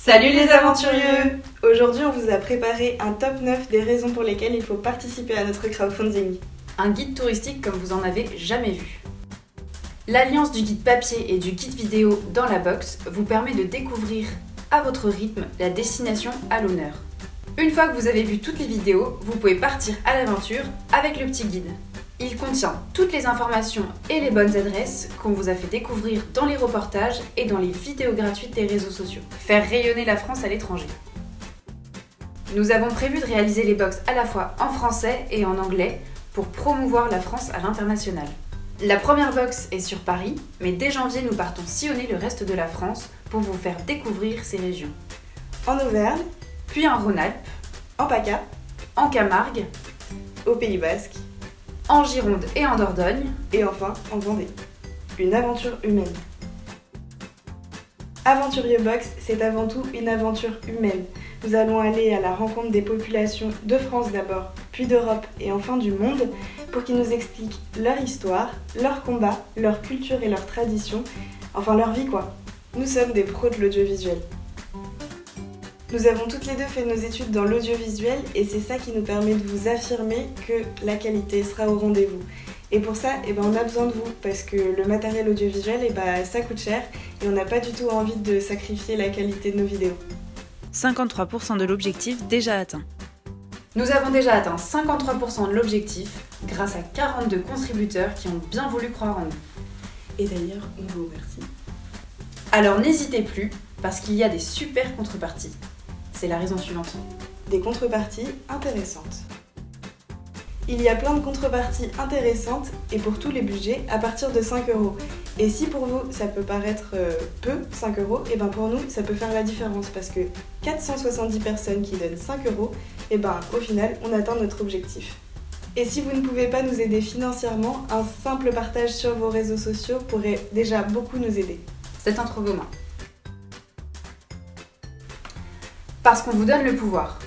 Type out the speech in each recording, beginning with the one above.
Salut les aventurieux! Aujourd'hui, on vous a préparé un top 9 des raisons pour lesquelles il faut participer à notre crowdfunding. Un guide touristique comme vous en avez jamais vu. L'alliance du guide papier et du guide vidéo dans la box vous permet de découvrir à votre rythme la destination à l'honneur. Une fois que vous avez vu toutes les vidéos, vous pouvez partir à l'aventure avec le petit guide. Il contient toutes les informations et les bonnes adresses qu'on vous a fait découvrir dans les reportages et dans les vidéos gratuites des réseaux sociaux. Faire rayonner la France à l'étranger. Nous avons prévu de réaliser les box à la fois en français et en anglais pour promouvoir la France à l'international. La première box est sur Paris, mais dès janvier nous partons sillonner le reste de la France pour vous faire découvrir ces régions. En Auvergne, Puis en Rhône-Alpes, en PACA, en Camargue, au Pays Basque en Gironde et en Dordogne, et enfin en Vendée. Une aventure humaine. Aventurieux Box, c'est avant tout une aventure humaine. Nous allons aller à la rencontre des populations de France d'abord, puis d'Europe et enfin du monde pour qu'ils nous expliquent leur histoire, leurs combats, leur culture et leurs traditions, enfin leur vie quoi. Nous sommes des pros de l'audiovisuel. Nous avons toutes les deux fait nos études dans l'audiovisuel et c'est ça qui nous permet de vous affirmer que la qualité sera au rendez-vous. Et pour ça, on a besoin de vous parce que le matériel audiovisuel, ça coûte cher et on n'a pas du tout envie de sacrifier la qualité de nos vidéos. 53% de l'objectif déjà atteint. Nous avons déjà atteint 53% de l'objectif grâce à 42 contributeurs qui ont bien voulu croire en nous. Et d'ailleurs, on vous remercie. Alors n'hésitez plus parce qu'il y a des super contreparties. C'est la raison suivante. Des contreparties intéressantes. Il y a plein de contreparties intéressantes et pour tous les budgets à partir de 5 €. Et si pour vous ça peut paraître peu, 5 €, pour nous ça peut faire la différence parce que 470 personnes qui donnent 5 €, au final on atteint notre objectif. Et si vous ne pouvez pas nous aider financièrement, un simple partage sur vos réseaux sociaux pourrait déjà beaucoup nous aider. C'est entre vos mains. Parce qu'on vous donne le pouvoir.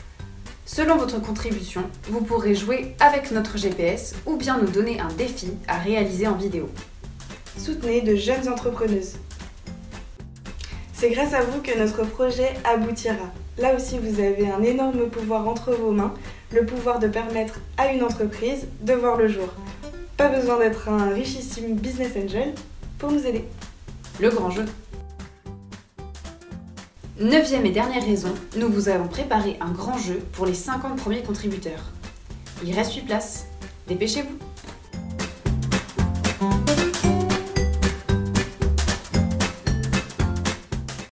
Selon votre contribution, vous pourrez jouer avec notre GPS ou bien nous donner un défi à réaliser en vidéo. Soutenez de jeunes entrepreneuses. C'est grâce à vous que notre projet aboutira. Là aussi, vous avez un énorme pouvoir entre vos mains, le pouvoir de permettre à une entreprise de voir le jour. Pas besoin d'être un richissime business angel pour nous aider. Le grand jeu. 9e et dernière raison, nous vous avons préparé un grand jeu pour les 50 premiers contributeurs. Il reste 8 places. Dépêchez-vous!